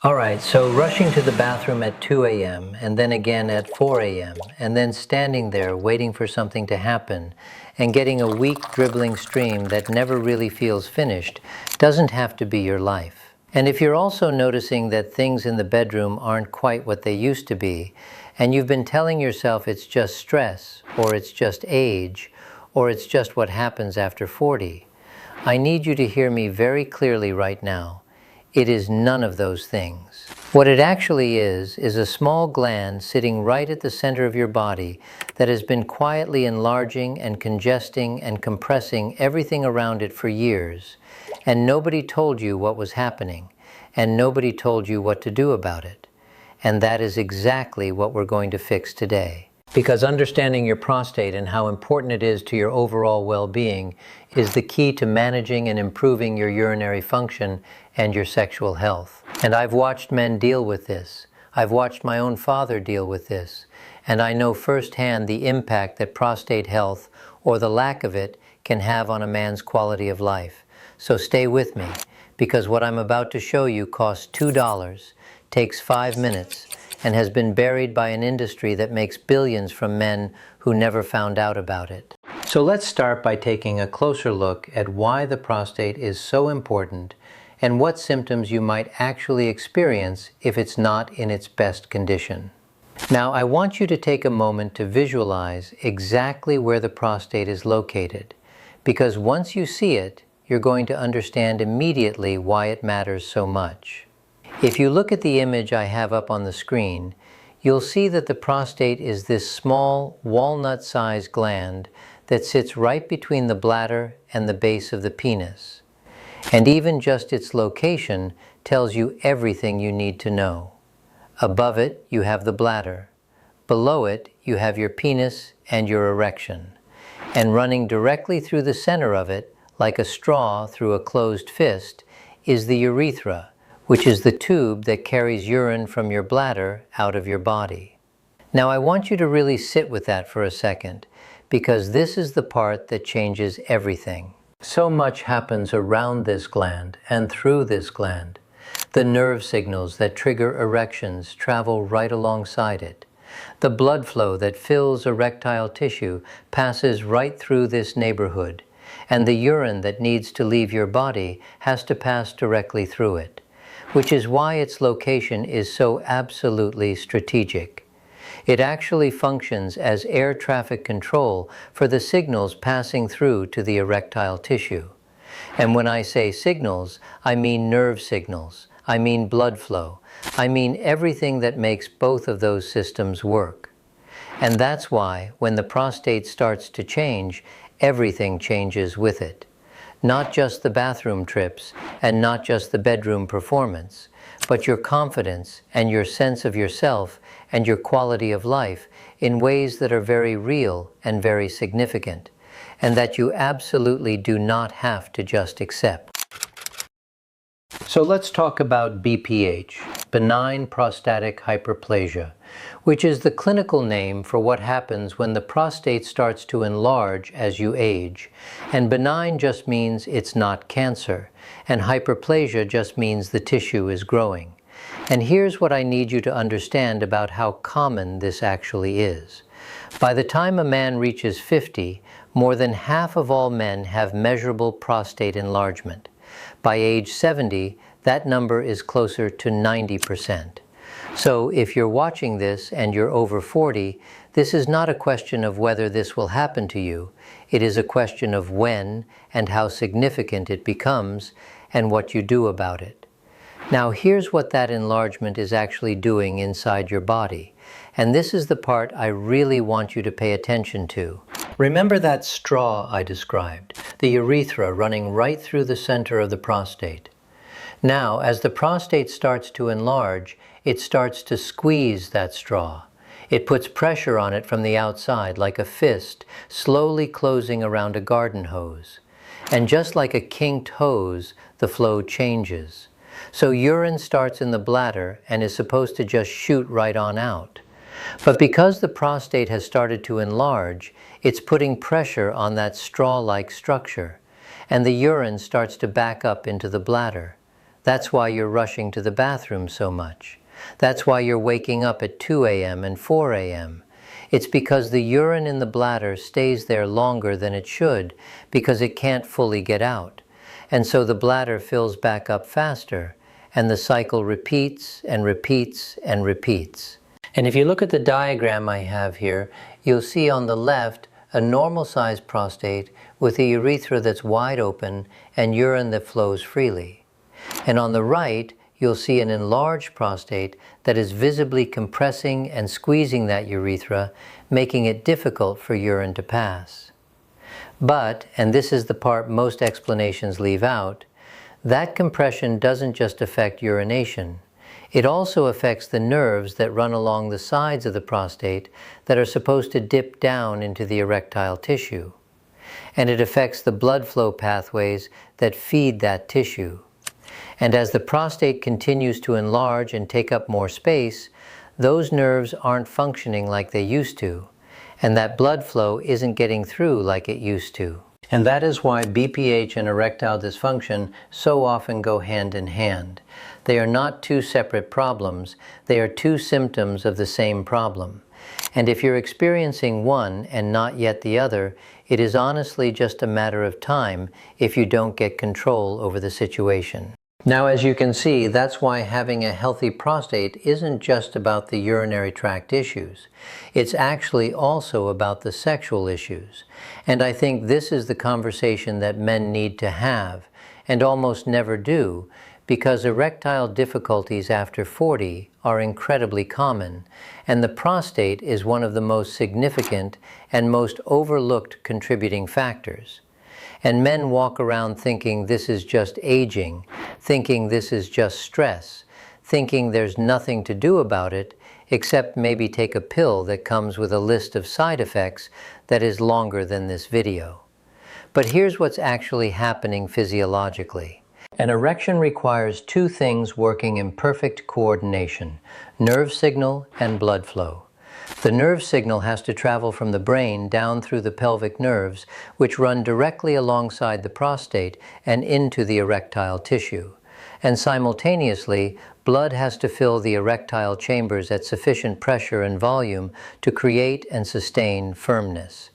All right, so rushing to the bathroom at 2 a.m. and then again at 4 a.m. and then standing there waiting for something to happen and getting a weak dribbling stream that never really feels finished doesn't have to be your life. And if you're also noticing that things in the bedroom aren't quite what they used to be, and you've been telling yourself it's just stress, or it's just age, or it's just what happens after 40, I need you to hear me very clearly right now. It is none of those things. What it actually is a small gland sitting right at the center of your body that has been quietly enlarging and congesting and compressing everything around it for years. And nobody told you what was happening, and nobody told you what to do about it. And that is exactly what we're going to fix today. Because understanding your prostate and how important it is to your overall well-being is the key to managing and improving your urinary function and your sexual health. And I've watched men deal with this. I've watched my own father deal with this. And I know firsthand the impact that prostate health, or the lack of it, can have on a man's quality of life. So stay with me, because what I'm about to show you costs $2, takes 5 minutes, and has been buried by an industry that makes billions from men who never found out about it. So let's start by taking a closer look at why the prostate is so important and what symptoms you might actually experience if it's not in its best condition. Now, I want you to take a moment to visualize exactly where the prostate is located, because once you see it, you're going to understand immediately why it matters so much. If you look at the image I have up on the screen, you'll see that the prostate is this small, walnut-sized gland that sits right between the bladder and the base of the penis. And even just its location tells you everything you need to know. Above it, you have the bladder. Below it, you have your penis and your erection. And running directly through the center of it, like a straw through a closed fist, is the urethra, which is the tube that carries urine from your bladder out of your body. Now I want you to really sit with that for a second, because this is the part that changes everything. So much happens around this gland and through this gland. The nerve signals that trigger erections travel right alongside it. The blood flow that fills erectile tissue passes right through this neighborhood, and the urine that needs to leave your body has to pass directly through it, which is why its location is so absolutely strategic. It actually functions as air traffic control for the signals passing through to the erectile tissue. And when I say signals, I mean nerve signals, I mean blood flow, I mean everything that makes both of those systems work. And that's why, when the prostate starts to change, everything changes with it. Not just the bathroom trips and not just the bedroom performance, but your confidence and your sense of yourself and your quality of life in ways that are very real and very significant, and that you absolutely do not have to just accept. So let's talk about BPH, benign prostatic hyperplasia, which is the clinical name for what happens when the prostate starts to enlarge as you age. And benign just means it's not cancer, and hyperplasia just means the tissue is growing. And here's what I need you to understand about how common this actually is. By the time a man reaches 50, more than half of all men have measurable prostate enlargement. By age 70, that number is closer to 90%. So if you're watching this and you're over 40, this is not a question of whether this will happen to you. It is a question of when and how significant it becomes and what you do about it. Now here's what that enlargement is actually doing inside your body. And this is the part I really want you to pay attention to. Remember that straw I described, the urethra running right through the center of the prostate. Now, as the prostate starts to enlarge, it starts to squeeze that straw. It puts pressure on it from the outside, like a fist, slowly closing around a garden hose. And just like a kinked hose, the flow changes. So urine starts in the bladder and is supposed to just shoot right on out. But because the prostate has started to enlarge, it's putting pressure on that straw-like structure, and the urine starts to back up into the bladder. That's why you're rushing to the bathroom so much. That's why you're waking up at 2 a.m. and 4 a.m. It's because the urine in the bladder stays there longer than it should because it can't fully get out. And so the bladder fills back up faster, and the cycle repeats and repeats and repeats. And if you look at the diagram I have here, you'll see on the left a normal-sized prostate with a urethra that's wide open and urine that flows freely. And on the right, you'll see an enlarged prostate that is visibly compressing and squeezing that urethra, making it difficult for urine to pass. But, and this is the part most explanations leave out, that compression doesn't just affect urination. It also affects the nerves that run along the sides of the prostate that are supposed to dip down into the erectile tissue. And it affects the blood flow pathways that feed that tissue. And as the prostate continues to enlarge and take up more space, those nerves aren't functioning like they used to, and that blood flow isn't getting through like it used to. And that is why BPH and erectile dysfunction so often go hand in hand. They are not two separate problems, they are two symptoms of the same problem. And if you're experiencing one and not yet the other, it is honestly just a matter of time if you don't get control over the situation. Now, as you can see, that's why having a healthy prostate isn't just about the urinary tract issues. It's actually also about the sexual issues. And I think this is the conversation that men need to have, and almost never do, because erectile difficulties after 40 are incredibly common, and the prostate is one of the most significant and most overlooked contributing factors. And men walk around thinking this is just aging, thinking this is just stress, thinking there's nothing to do about it except maybe take a pill that comes with a list of side effects that is longer than this video. But here's what's actually happening physiologically. An erection requires two things working in perfect coordination: nerve signal and blood flow. The nerve signal has to travel from the brain down through the pelvic nerves, which run directly alongside the prostate and into the erectile tissue. And simultaneously, blood has to fill the erectile chambers at sufficient pressure and volume to create and sustain firmness.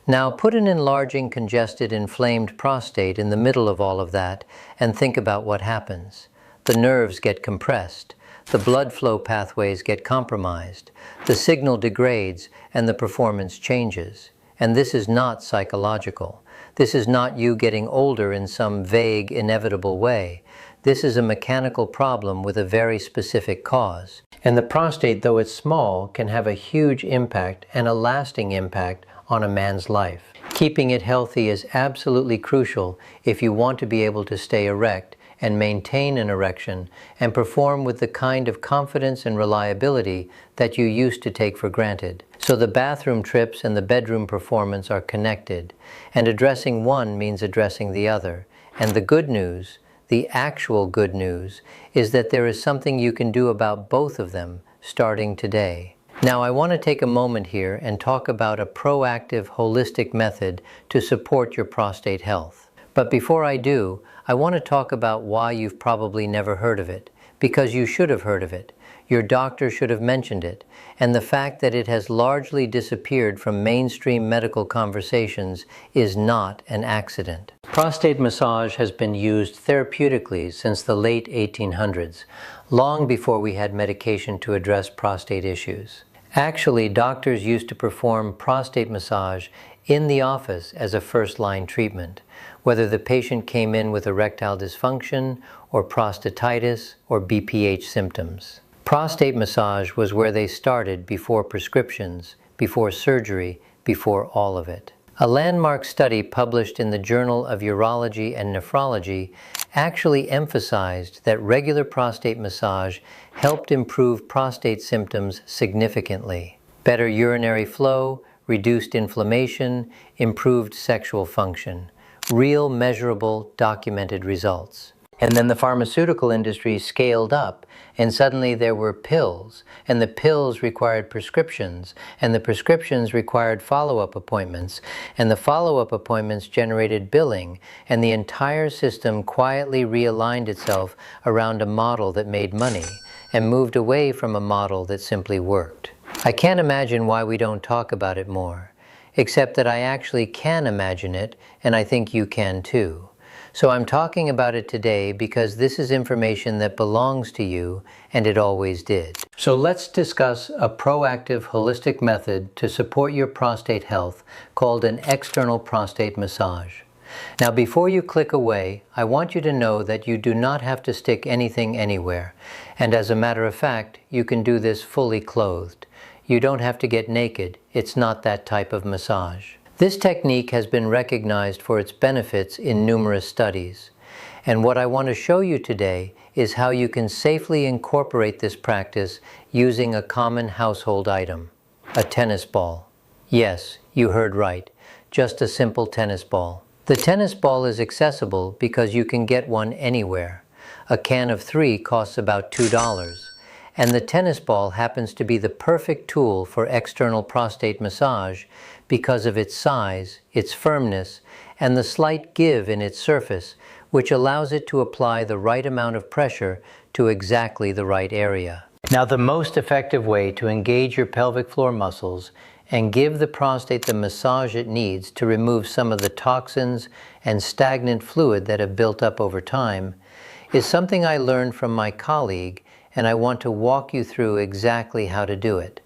Now put an enlarging, congested, inflamed prostate in the middle of all of that and think about what happens. The nerves get compressed. The blood flow pathways get compromised, the signal degrades, and the performance changes. And this is not psychological. This is not you getting older in some vague, inevitable way. This is a mechanical problem with a very specific cause. And the prostate, though it's small, can have a huge impact and a lasting impact on a man's life. Keeping it healthy is absolutely crucial if you want to be able to stay erect and maintain an erection, and perform with the kind of confidence and reliability that you used to take for granted. So the bathroom trips and the bedroom performance are connected, and addressing one means addressing the other. And the good news, the actual good news, is that there is something you can do about both of them starting today. Now, I want to take a moment here and talk about a proactive, holistic method to support your prostate health. But before I do, I want to talk about why you've probably never heard of it, because you should have heard of it. Your doctor should have mentioned it, and the fact that it has largely disappeared from mainstream medical conversations is not an accident. Prostate massage has been used therapeutically since the late 1800s, long before we had medication to address prostate issues. Actually, doctors used to perform prostate massage in the office as a first-line treatment, whether the patient came in with erectile dysfunction or prostatitis or BPH symptoms. Prostate massage was where they started before prescriptions, before surgery, before all of it. A landmark study published in the Journal of Urology and Nephrology actually emphasized that regular prostate massage helped improve prostate symptoms significantly. Better urinary flow, reduced inflammation, improved sexual function. Real, measurable, documented results. And then the pharmaceutical industry scaled up, and suddenly there were pills, and the pills required prescriptions, and the prescriptions required follow-up appointments, and the follow-up appointments generated billing, and the entire system quietly realigned itself around a model that made money, and moved away from a model that simply worked. I can't imagine why we don't talk about it more, except that I actually can imagine it, and I think you can too. So I'm talking about it today because this is information that belongs to you, and it always did. So let's discuss a proactive holistic method to support your prostate health called an external prostate massage. Now before you click away, I want you to know that you do not have to stick anything anywhere. And as a matter of fact, you can do this fully clothed. You don't have to get naked. It's not that type of massage. This technique has been recognized for its benefits in numerous studies. And what I want to show you today is how you can safely incorporate this practice using a common household item, a tennis ball. Yes, you heard right, just a simple tennis ball. The tennis ball is accessible because you can get one anywhere. A can of 3 costs about $2. And the tennis ball happens to be the perfect tool for external prostate massage because of its size, its firmness, and the slight give in its surface, which allows it to apply the right amount of pressure to exactly the right area. Now, the most effective way to engage your pelvic floor muscles and give the prostate the massage it needs to remove some of the toxins and stagnant fluid that have built up over time is something I learned from my colleague, and I want to walk you through exactly how to do it,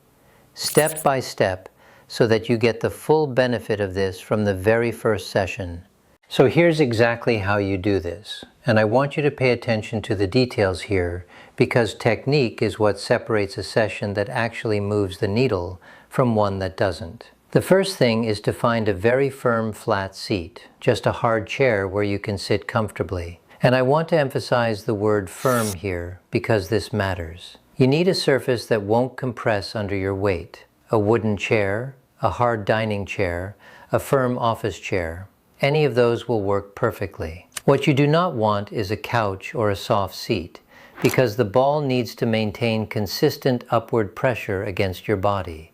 step by step, so that you get the full benefit of this from the very first session. So here's exactly how you do this, and I want you to pay attention to the details here because technique is what separates a session that actually moves the needle from one that doesn't. The first thing is to find a very firm flat seat, just a hard chair where you can sit comfortably. And I want to emphasize the word firm here because this matters. You need a surface that won't compress under your weight. A wooden chair, a hard dining chair, a firm office chair. Any of those will work perfectly. What you do not want is a couch or a soft seat because the ball needs to maintain consistent upward pressure against your body.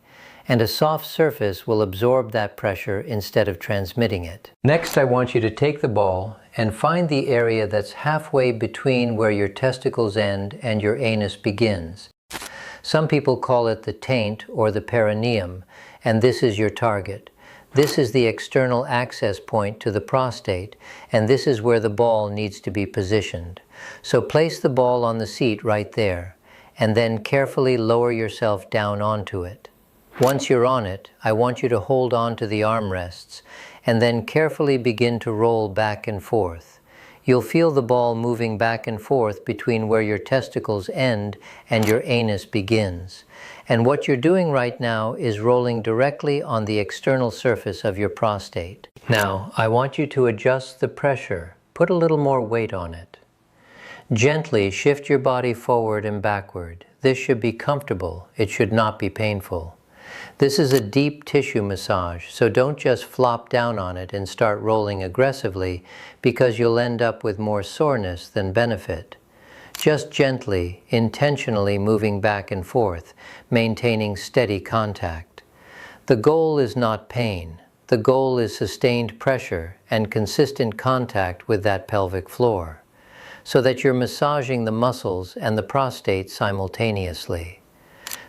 And a soft surface will absorb that pressure instead of transmitting it. Next, I want you to take the ball and find the area that's halfway between where your testicles end and your anus begins. Some people call it the taint or the perineum, and this is your target. This is the external access point to the prostate, and this is where the ball needs to be positioned. So place the ball on the seat right there, and then carefully lower yourself down onto it. Once you're on it, I want you to hold on to the armrests and then carefully begin to roll back and forth. You'll feel the ball moving back and forth between where your testicles end and your anus begins. And what you're doing right now is rolling directly on the external surface of your prostate. Now, I want you to adjust the pressure. Put a little more weight on it. Gently shift your body forward and backward. This should be comfortable. It should not be painful. This is a deep tissue massage, so don't just flop down on it and start rolling aggressively because you'll end up with more soreness than benefit. Just gently, intentionally moving back and forth, maintaining steady contact. The goal is not pain. The goal is sustained pressure and consistent contact with that pelvic floor, so that you're massaging the muscles and the prostate simultaneously.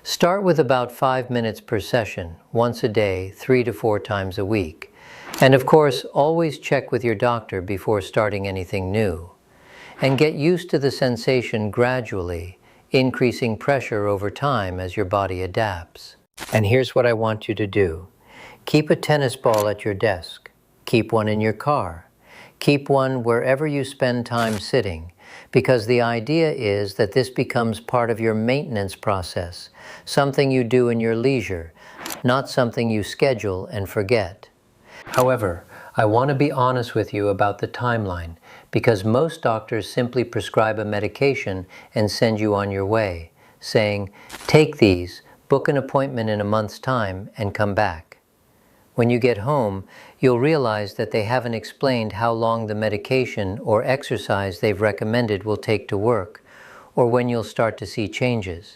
Start with about 5 minutes per session, once a day, 3 to 4 times a week. And of course, always check with your doctor before starting anything new. And get used to the sensation gradually, increasing pressure over time as your body adapts. And here's what I want you to do. Keep a tennis ball at your desk. Keep one in your car. Keep one wherever you spend time sitting, because the idea is that this becomes part of your maintenance process, something you do in your leisure, not something you schedule and forget. However, I want to be honest with you about the timeline, because most doctors simply prescribe a medication and send you on your way, saying, "Take these, book an appointment in a month's time, and come back." When you get home, you'll realize that they haven't explained how long the medication or exercise they've recommended will take to work, or when you'll start to see changes.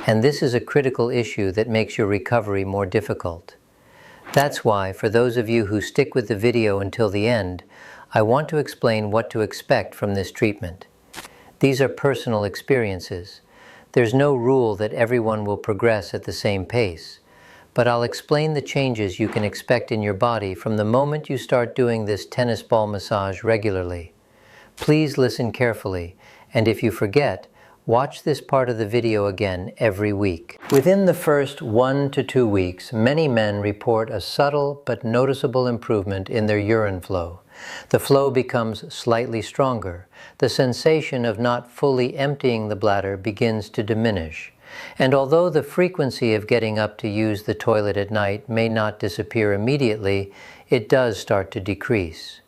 And this is a critical issue that makes your recovery more difficult. That's why, for those of you who stick with the video until the end, I want to explain what to expect from this treatment. These are personal experiences. There's no rule that everyone will progress at the same pace, but I'll explain the changes you can expect in your body from the moment you start doing this tennis ball massage regularly. Please listen carefully, and if you forget, watch this part of the video again every week. Within the first 1 to 2 weeks, many men report a subtle but noticeable improvement in their urine flow. The flow becomes slightly stronger. The sensation of not fully emptying the bladder begins to diminish. And although the frequency of getting up to use the toilet at night may not disappear immediately, it does start to decrease.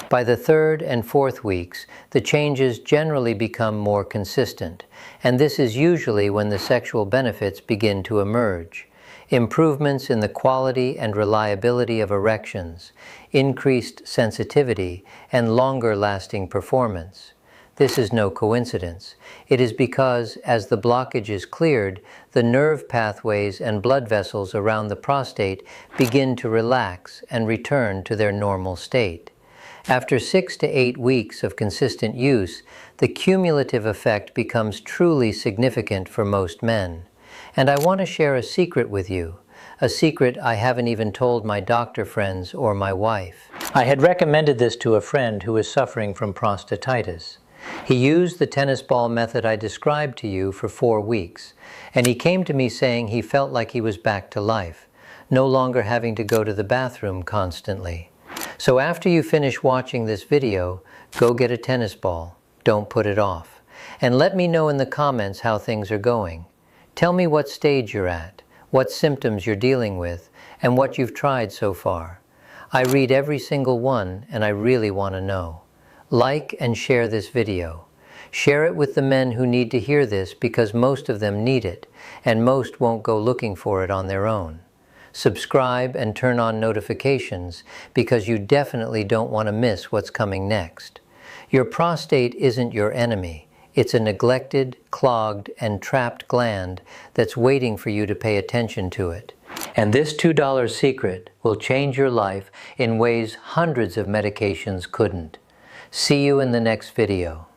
By the 3rd and 4th weeks, the changes generally become more consistent, and this is usually when the sexual benefits begin to emerge. Improvements in the quality and reliability of erections, increased sensitivity, and longer-lasting performance. This is no coincidence. It is because, as the blockage is cleared, the nerve pathways and blood vessels around the prostate begin to relax and return to their normal state. After 6 to 8 weeks of consistent use, the cumulative effect becomes truly significant for most men. And I want to share a secret with you, a secret I haven't even told my doctor friends or my wife. I had recommended this to a friend who was suffering from prostatitis. He used the tennis ball method I described to you for 4 weeks, and he came to me saying he felt like he was back to life, no longer having to go to the bathroom constantly. So after you finish watching this video, go get a tennis ball. Don't put it off. And let me know in the comments how things are going. Tell me what stage you're at, what symptoms you're dealing with, and what you've tried so far. I read every single one, and I really want to know. Like and share this video. Share it with the men who need to hear this because most of them need it, and most won't go looking for it on their own. Subscribe and turn on notifications because you definitely don't want to miss what's coming next. Your prostate isn't your enemy. It's a neglected, clogged, and trapped gland that's waiting for you to pay attention to it. And this $2 secret will change your life in ways hundreds of medications couldn't. See you in the next video.